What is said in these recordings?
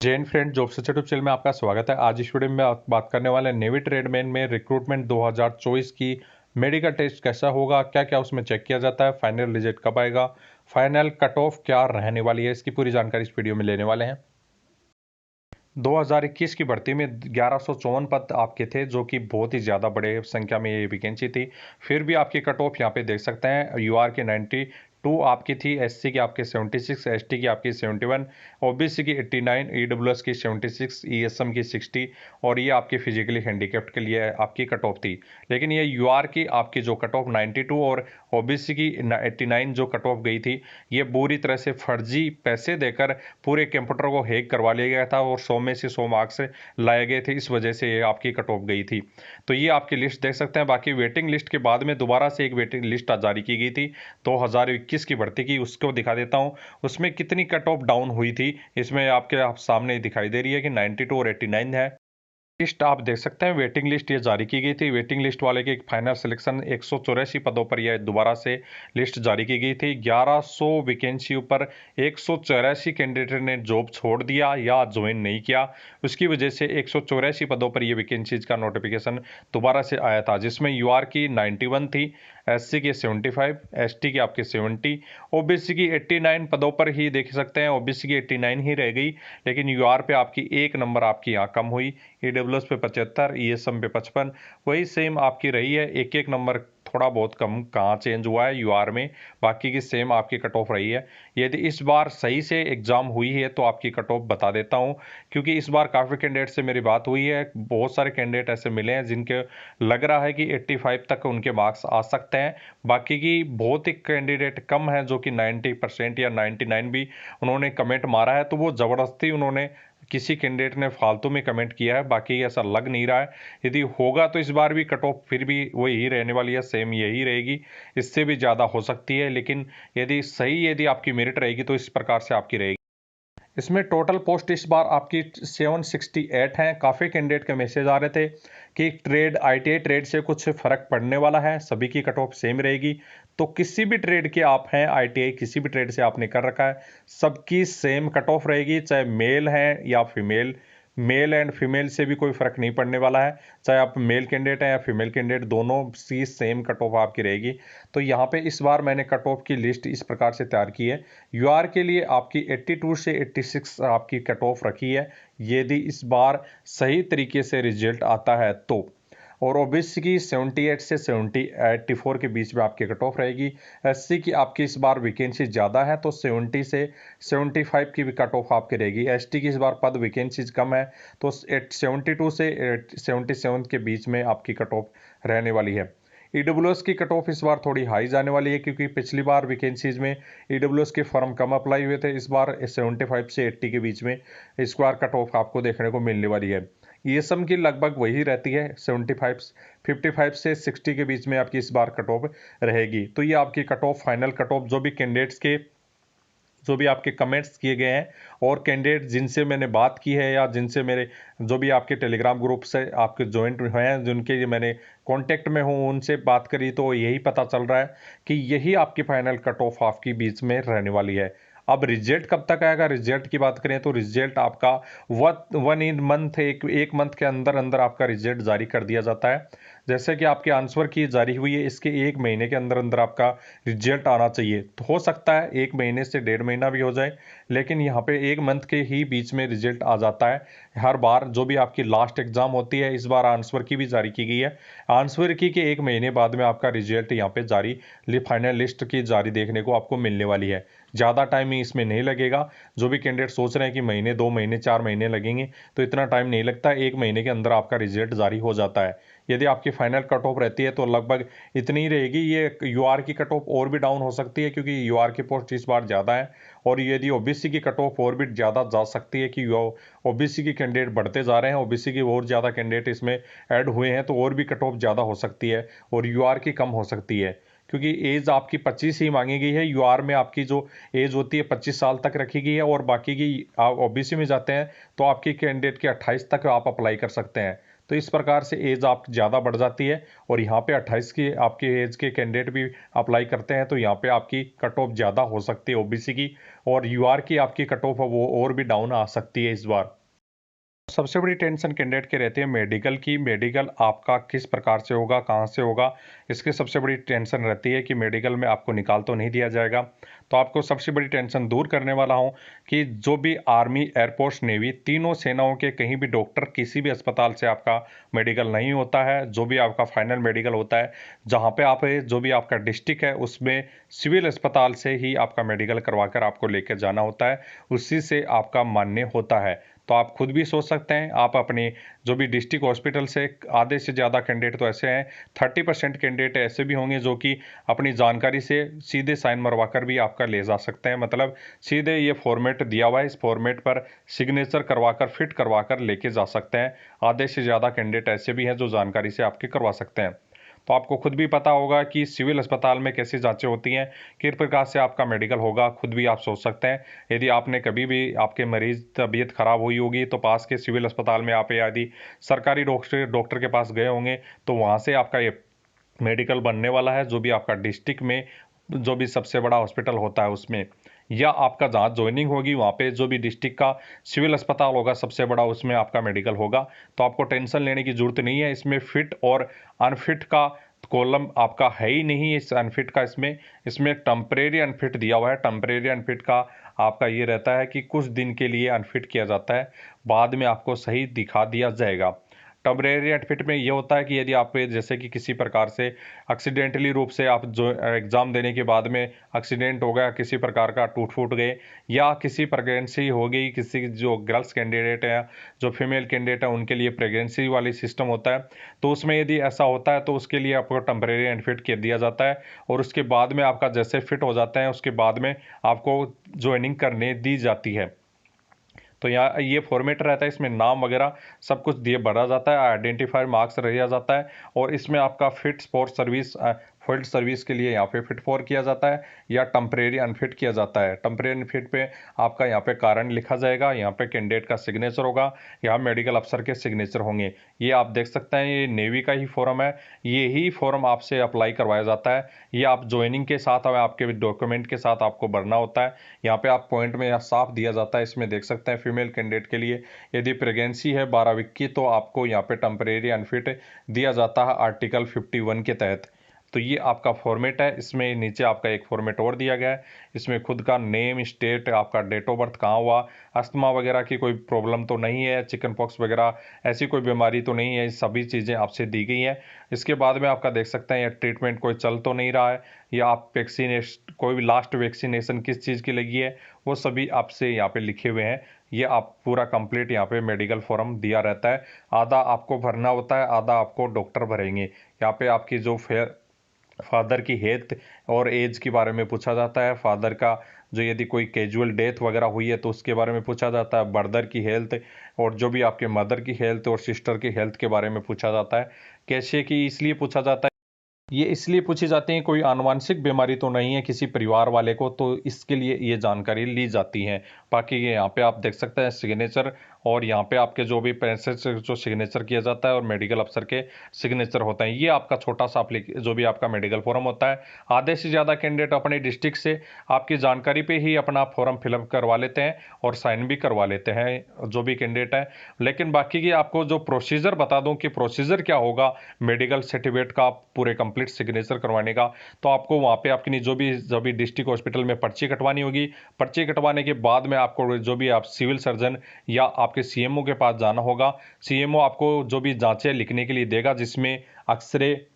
Jain friend job search YouTube channel में आपका स्वागत है। आज इस वीडियो में बात करने वाले हैं नेवी ट्रेडमैन में रिक्रूटमेंट 2024 की मेडिकल टेस्ट कैसा होगा, क्या क्या उसमें चेक किया जाता है, फाइनल रिजल्ट कब आएगा, फाइनल कट ऑफ क्या रहने वाली है, इसकी पूरी जानकारी इस वीडियो में लेने वाले हैं। 2021 की भर्ती में 1154 पद आपके थे, जो कि बहुत ही ज़्यादा बड़े संख्या में ये वैकेंसी थी। फिर भी आपकी कट ऑफ यहाँ पे देख सकते हैं। यूआर की 92 आपकी थी, एससी की आपके 76, एसटी की आपकी 71, ओबीसी की 89, ईडब्ल्यूएस की 76, ईएसएम की 60 और ये आपकी फिजिकली हैंडीकैप्ड के लिए आपकी कट ऑफ थी। लेकिन ये यूआर की आपकी जो कट ऑफ 92 और ओबीसी की 89 जो कट ऑफ गई थी, ये बुरी तरह से फर्जी पैसे देकर पूरे कंप्यूटर को हैक करवा लिया गया था और 100 में से 100 मार्क्स लाए गए थे। इस वजह से ये आपकी कट ऑफ गई थी। तो ये आपकी लिस्ट देख सकते हैं। बाकी वेटिंग लिस्ट के बाद में दोबारा से एक वेटिंग लिस्ट जारी की गई थी 2021 की भर्ती की, उसको दिखा देता हूँ। उसमें कितनी कट ऑफ डाउन हुई थी इसमें आपके सामने दिखाई दे रही है कि 92 और 89 है। लिस्ट आप देख सकते हैं। वेटिंग लिस्ट ये जारी की गई थी। वेटिंग लिस्ट वाले के फाइनल सिलेक्शन 184 पदों पर यह दोबारा से लिस्ट जारी की गई थी। 1100 वैकेंसी पर 184 कैंडिडेट ने जॉब छोड़ दिया या ज्वाइन नहीं किया। उसकी वजह से 184 पदों पर यह वैकेंसीज का नोटिफिकेशन दोबारा से आया था, जिसमें यूआर की 91 थी, एससी की 75, एसटी की आपके 70, ओबीसी की 89 पदों पर ही देख सकते हैं। ओबीसी की 89 ही रह गई, लेकिन यूआर पे आपकी एक नंबर आपकी यहाँ कम हुई। ईडब्ल्यूएस पे 75, ईएसएम पे 55, वही सेम आपकी रही है। एक एक नंबर थोड़ा बहुत कम कहाँ चेंज हुआ है यूआर में, बाकी की सेम आपकी कट ऑफ रही है। यदि इस बार सही से एग्जाम हुई है तो आपकी कट ऑफ बता देता हूँ, क्योंकि इस बार काफ़ी कैंडिडेट से मेरी बात हुई है। बहुत सारे कैंडिडेट ऐसे मिले हैं जिनके लग रहा है कि 85 तक उनके मार्क्स आ सकते हैं। बाकी की बहुत ही कैंडिडेट कम है जो कि 90% या 99 भी उन्होंने कमेंट मारा है, तो वो ज़बरदस्ती उन्होंने किसी कैंडिडेट ने फालतू में कमेंट किया है। बाकी ऐसा लग नहीं रहा है। यदि होगा तो इस बार भी कट ऑफ फिर भी वही रहने वाली है, सेम यही रहेगी, इससे भी ज़्यादा हो सकती है। लेकिन यदि आपकी मेरिट रहेगी तो इस प्रकार से आपकी रहेगी। इसमें टोटल पोस्ट इस बार आपकी 768 हैं। काफ़ी कैंडिडेट के मैसेज आ रहे थे कि ट्रेड आईटीआई ट्रेड से कुछ फ़र्क पड़ने वाला है, सभी की कट ऑफ सेम रहेगी। तो किसी भी ट्रेड के आप हैं, आईटीआई किसी भी ट्रेड से आपने कर रखा है, सबकी सेम कट ऑफ रहेगी, चाहे मेल हैं या फीमेल। मेल एंड फीमेल से भी कोई फ़र्क नहीं पड़ने वाला है, चाहे आप मेल कैंडिडेट हैं या फीमेल कैंडिडेट, दोनों की सेम कट ऑफ आपकी रहेगी। तो यहाँ पे इस बार मैंने कट ऑफ की लिस्ट इस प्रकार से तैयार की है। यूआर के लिए आपकी 82 से 86 आपकी कट ऑफ रखी है, यदि इस बार सही तरीके से रिजल्ट आता है तो। और ओबीसी की 78 से 84 के बीच में आपकी कट ऑफ रहेगी। एससी की आपकी इस बार वैकेंसी ज़्यादा है तो 70 से 75 की भी कट ऑफ आपकी रहेगी। एसटी की इस बार पद वैकेंसीज कम है तो 72 से 77 के बीच में आपकी कट ऑफ रहने वाली है। ईडब्ल्यूएस की कट ऑफ इस बार थोड़ी हाई जाने वाली है, क्योंकि पिछली बार वैकेंसीज में ईडब्ल्यूएस के फॉर्म कम अप्लाई हुए थे। इस बार 75 से 80 के बीच में इस बार कट ऑफ आपको देखने को मिलने वाली है। ईएसएम की लगभग वही रहती है, 55 से 60 के बीच में आपकी इस बार कट ऑफ रहेगी। तो ये आपकी cut off final cut off जो भी कैंडिडेट्स के जो भी आपके कमेंट्स किए गए हैं और कैंडिडेट जिनसे मैंने बात की है या जिनसे मेरे जो भी आपके टेलीग्राम ग्रुप से आपके ज्वाइंट हुए हैं, जिनके मैंने कांटेक्ट में हूँ, उनसे बात करी तो यही पता चल रहा है कि यही आपकी फाइनल कट ऑफ आपकी बीच में रहने वाली है। अब रिजल्ट कब तक आएगा, रिजल्ट की बात करें तो रिजल्ट आपका वन इन मंथ एक मंथ के अंदर अंदर आपका रिजल्ट जारी कर दिया जाता है। जैसे कि आपके आंसर की जारी हुई है, इसके एक महीने के अंदर अंदर आपका रिजल्ट आना चाहिए। तो हो सकता है एक महीने से 1.5 महीना भी हो जाए, लेकिन यहाँ पे एक मंथ के ही बीच में रिजल्ट आ जाता है हर बार। जो भी आपकी लास्ट एग्जाम होती है, इस बार आंसर की भी जारी की गई है। आंसर की के एक महीने बाद में आपका रिजल्ट यहाँ पे जारी फाइनल लिस्ट की जारी देखने को आपको मिलने वाली है। ज़्यादा टाइम ही इसमें नहीं लगेगा। जो भी कैंडिडेट सोच रहे हैं कि महीने 2 महीने 4 महीने लगेंगे, तो इतना टाइम नहीं लगता, एक महीने के अंदर आपका रिजल्ट जारी हो जाता है। यदि आपकी फाइनल कट ऑफ रहती है तो लगभग इतनी ही रहेगी। ये यूआर की कट ऑफ और भी डाउन हो सकती है, क्योंकि यूआर की पोस्ट इस बार ज़्यादा है। और यदि ओबीसी की कट ऑफ और भी ज़्यादा जा सकती है कि ओबीसी की कैंडिडेट बढ़ते जा रहे हैं, ओबीसी की और ज़्यादा कैंडिडेट इसमें ऐड हुए हैं, तो और भी कट ऑफ ज़्यादा हो सकती है और यूआर की कम हो सकती है। क्योंकि एज आपकी 25 ही मांगी गई है। यूआर में आपकी जो एज होती है 25 साल तक रखी गई है, और बाकी की आप ओबीसी में जाते हैं तो आपकी कैंडिडेट के 28 तक आप अप्लाई कर सकते हैं। तो इस प्रकार से एज आप ज़्यादा बढ़ जाती है और यहाँ पे 28 की आपकी एज के कैंडिडेट भी अप्लाई करते हैं तो यहाँ पे आपकी कट ऑफ ज़्यादा हो सकती है ओबीसी की, और यूआर की आपकी कट ऑफ है वो और भी डाउन आ सकती है इस बार। सबसे बड़ी टेंशन कैंडिडेट के रहती है मेडिकल की। मेडिकल आपका किस प्रकार से होगा, कहाँ से होगा, इसकी सबसे बड़ी टेंशन रहती है कि मेडिकल में आपको निकाल तो नहीं दिया जाएगा। तो आपको सबसे बड़ी टेंशन दूर करने वाला हूँ कि जो भी आर्मी, एयरफोर्स, नेवी, तीनों सेनाओं के कहीं भी डॉक्टर किसी भी अस्पताल से आपका मेडिकल नहीं होता है। जो भी आपका फाइनल मेडिकल होता है, जहाँ पे आप जो भी आपका डिस्ट्रिक्ट है उसमें सिविल अस्पताल से ही आपका मेडिकल करवा कर आपको लेकर जाना होता है, उसी से आपका मान्य होता है। तो आप खुद भी सोच सकते हैं, आप अपने जो भी डिस्ट्रिक्ट हॉस्पिटल से आधे से ज़्यादा कैंडिडेट तो ऐसे हैं, 30% कैंडिडेट ऐसे भी होंगे जो कि अपनी जानकारी से सीधे साइन मरवा कर भी आपका ले जा सकते हैं। मतलब सीधे ये फॉर्मेट दिया हुआ है, इस फॉर्मेट पर सिग्नेचर करवा कर, फिट करवा कर लेके जा सकते हैं। आधे से ज़्यादा कैंडिडेट ऐसे भी हैं जो जानकारी से आपके करवा सकते हैं। तो आपको खुद भी पता होगा कि सिविल अस्पताल में कैसी जांचें होती हैं, किस प्रकार से आपका मेडिकल होगा, खुद भी आप सोच सकते हैं। यदि आपने कभी भी आपके मरीज तबीयत खराब हुई होगी तो पास के सिविल अस्पताल में आप यदि सरकारी डॉक्टर के पास गए होंगे तो वहाँ से आपका ये मेडिकल बनने वाला है, जो भी आपका डिस्ट्रिक्ट में जो भी सबसे बड़ा हॉस्पिटल होता है उसमें, या आपका जहाँ ज्वाइनिंग होगी वहाँ पे जो भी डिस्ट्रिक्ट का सिविल अस्पताल होगा सबसे बड़ा, उसमें आपका मेडिकल होगा। तो आपको टेंशन लेने की जरूरत नहीं है। इसमें फिट और अनफिट का कॉलम आपका है ही नहीं, इस अनफिट का इसमें टेम्परेरी अनफिट दिया हुआ है। टेम्परेरी अनफिट का आपका ये रहता है कि कुछ दिन के लिए अनफिट किया जाता है, बाद में आपको सही दिखा दिया जाएगा। टेम्परेरी अनफिट में ये होता है कि यदि आप जैसे कि किसी प्रकार से एक्सीडेंटली रूप से आप जो एग्ज़ाम देने के बाद में एक्सीडेंट हो गया, किसी प्रकार का टूट फूट गए, या किसी प्रेगनेंसी हो गई, किसी जो गर्ल्स कैंडिडेट है, जो फीमेल कैंडिडेट है, उनके लिए प्रेगनेंसी वाली सिस्टम होता है, तो उसमें यदि ऐसा होता है तो उसके लिए आपको टेम्परेरी अनफिट कर दिया जाता है, और उसके बाद में आपका जैसे फिट हो जाता है उसके बाद में आपको ज्वाइनिंग करने दी जाती है। तो यहाँ ये फॉर्मेट रहता है, इसमें नाम वगैरह सब कुछ दिए भरा जाता है, आइडेंटिफायर मार्क्स रह जाता है, और इसमें आपका fit for service, field service के लिए यहाँ पे फिट फॉर किया जाता है या टेम्परेरी अनफिट किया जाता है। टेम्परेरी अनफिट पे आपका यहाँ पे कारण लिखा जाएगा, यहाँ पे कैंडिडेट का सिग्नेचर होगा, यहाँ मेडिकल अफसर के सिग्नेचर होंगे। ये आप देख सकते हैं, ये नेवी का ही फॉर्म है, ये ही फॉर्म आपसे अप्लाई करवाया जाता है। ये आप ज्वाइनिंग के साथ आपके डॉक्यूमेंट के साथ आपको भरना होता है। यहाँ पे आप पॉइंट में साफ दिया जाता है, इसमें देख सकते हैं फीमेल कैंडिडेट के लिए यदि प्रेगनेंसी है 12 वीक की तो आपको यहाँ पे टेम्परेरी अनफिट दिया जाता है आर्टिकल 51 के तहत। तो ये आपका फॉर्मेट है। इसमें नीचे आपका एक फॉर्मेट और दिया गया है, इसमें खुद का नेम, स्टेट, आपका डेट ऑफ बर्थ, कहाँ हुआ, अस्थमा वगैरह की कोई प्रॉब्लम तो नहीं है, चिकन पॉक्स वगैरह ऐसी कोई बीमारी तो नहीं है, सभी चीज़ें आपसे दी गई हैं। इसके बाद में आपका देख सकते हैं ये ट्रीटमेंट कोई चल तो नहीं रहा है, या आप वैक्सीनेशन कोई भी लास्ट वैक्सीनेशन किस चीज़ की लगी है वो सभी आपसे यहाँ पे लिखे हुए हैं। ये आप पूरा कंप्लीट यहाँ पे मेडिकल फॉर्म दिया रहता है, आधा आपको भरना होता है, आधा आपको डॉक्टर भरेंगे। यहाँ पे आपकी जो फादर की हेल्थ और एज के बारे में पूछा जाता है, फादर का जो यदि कोई कैजुअल डेथ वगैरह हुई है तो उसके बारे में पूछा जाता है, ब्रदर की हेल्थ, और जो भी आपके मदर की हेल्थ और सिस्टर की हेल्थ के बारे में पूछा जाता है। कैसे कि इसलिए पूछा जाता है, ये इसलिए पूछी जाती है कोई आनुवंशिक बीमारी तो नहीं है किसी परिवार वाले को, तो इसके लिए ये जानकारी ली जाती है। बाकी ये यहाँ पे आप देख सकते हैं सिग्नेचर, और यहाँ पे आपके जो भी पैसे से जो सिग्नेचर किया जाता है और मेडिकल अफसर के सिग्नेचर होता है। ये आपका छोटा सा जो भी आपका मेडिकल फॉर्म होता है, आधे से ज़्यादा कैंडिडेट अपने डिस्ट्रिक्ट से आपकी जानकारी पे ही अपना फॉर्म फिलअप करवा लेते हैं और साइन भी करवा लेते हैं जो भी कैंडिडेट है। लेकिन बाकी की आपको जो प्रोसीजर बता दूं कि प्रोसीजर क्या होगा मेडिकल सर्टिफिकेट का पूरे कंप्लीट सिग्नेचर करवाने का, तो आपको वहाँ पे आपकी जो भी डिस्ट्रिक्ट हॉस्पिटल में पर्ची कटवानी होगी। पर्ची कटवाने के बाद में आपको जो भी आप सिविल सर्जन या आपके सीएमओ के पास जाना होगा। सीएमओ आपको जो भी जांचें लिखने के लिए देगा, जिसमें एक्सरे,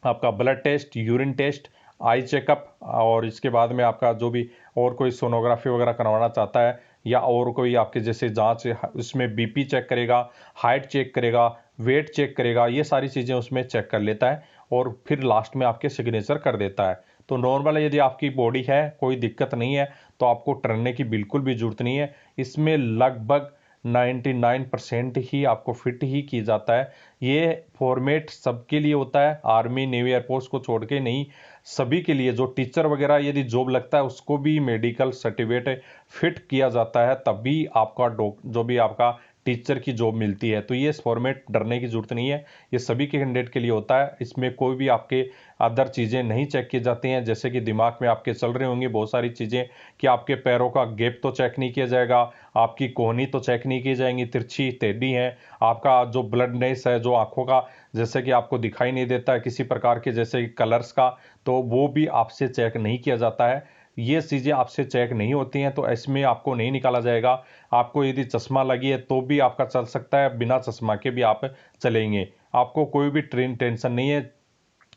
आपका blood test, urine test, eye checkup, और इसके बाद में आपका जो भी और कोई सोनोग्राफी वगैरह करवाना चाहता है या और कोई आपके जैसे जांच, उसमें बीपी चेक करेगा, हाइट चेक करेगा, वेट चेक करेगा, ये सारी चीज़ें उसमें चेक कर लेता है और फिर लास्ट में आपके सिग्नेचर कर देता है। तो नॉर्मल यदि आपकी बॉडी है, कोई दिक्कत नहीं है, तो आपको डरने की बिल्कुल भी जरूरत नहीं है। इसमें लगभग 99% ही आपको फिट ही की जाता है। ये फॉर्मेट सबके लिए होता है, आर्मी, नेवी, एयरफोर्स को छोड़ के नहीं, सभी के लिए। जो टीचर वगैरह यदि जॉब लगता है उसको भी मेडिकल सर्टिफिकेट फिट किया जाता है, तभी आपका जो भी आपका टीचर की जॉब मिलती है। तो ये फॉर्मेट डरने की ज़रूरत नहीं है, ये सभी के कैंडिडेट के लिए होता है। इसमें कोई भी आपके अदर चीज़ें नहीं चेक की जाती हैं, जैसे कि दिमाग में आपके चल रही होंगी बहुत सारी चीज़ें कि आपके पैरों का गैप तो चेक नहीं किया जाएगा, आपकी कोहनी तो चेक नहीं की जाएंगी, तिरछी टेढ़ी है, आपका जो ब्लडनेस है, जो आंखों का जैसे कि आपको दिखाई नहीं देता है किसी प्रकार के जैसे कलर्स का, तो वो भी आपसे चेक नहीं किया जाता है। ये चीज़ें आपसे चेक नहीं होती हैं, तो इसमें आपको नहीं निकाला जाएगा। आपको यदि चश्मा लगी है तो भी आपका चल सकता है, बिना चश्मा के भी आप चलेंगे। आपको कोई भी टेंशन नहीं है,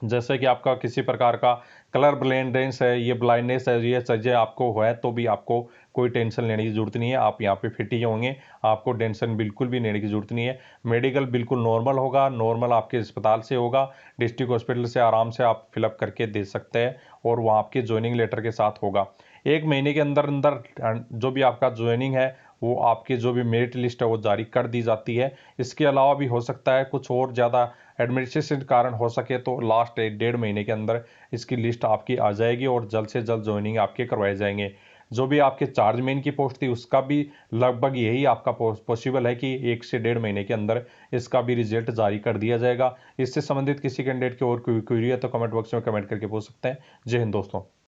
जैसे कि आपका किसी प्रकार का कलर ब्लाइंडनेस है, ये ब्लाइंडनेस है, ये चीज़ें आपको है तो भी आपको कोई टेंशन लेने की ज़रूरत नहीं है। आप यहाँ पे फिट ही होंगे, आपको टेंशन बिल्कुल भी लेने की ज़रूरत नहीं है। मेडिकल बिल्कुल नॉर्मल होगा, नॉर्मल आपके अस्पताल से होगा, डिस्ट्रिक्ट हॉस्पिटल से आराम से आप फिलअप करके दे सकते हैं और वो आपके ज्वाइनिंग लेटर के साथ होगा। 1 महीने के अंदर अंदर जो भी आपका ज्वाइनिंग है वो आपकी जो भी मेरिट लिस्ट है वो जारी कर दी जाती है। इसके अलावा भी हो सकता है कुछ और ज़्यादा एडमिनिस्ट्रेशन कारण हो सके तो लास्ट 1 डेढ़ महीने के अंदर इसकी लिस्ट आपकी आ जाएगी और जल्द से जल्द ज्वाइनिंग आपके करवाए जाएंगे। जो भी आपके चार्जमैन की पोस्ट थी उसका भी लगभग यही आपका पॉसिबल है कि 1 से 1.5 महीने के अंदर इसका भी रिजल्ट जारी कर दिया जाएगा। इससे संबंधित किसी कैंडिडेट की और कोई क्वेरी है तो कमेंट बॉक्स में कमेंट करके पूछ सकते हैं। जय हिंद दोस्तों।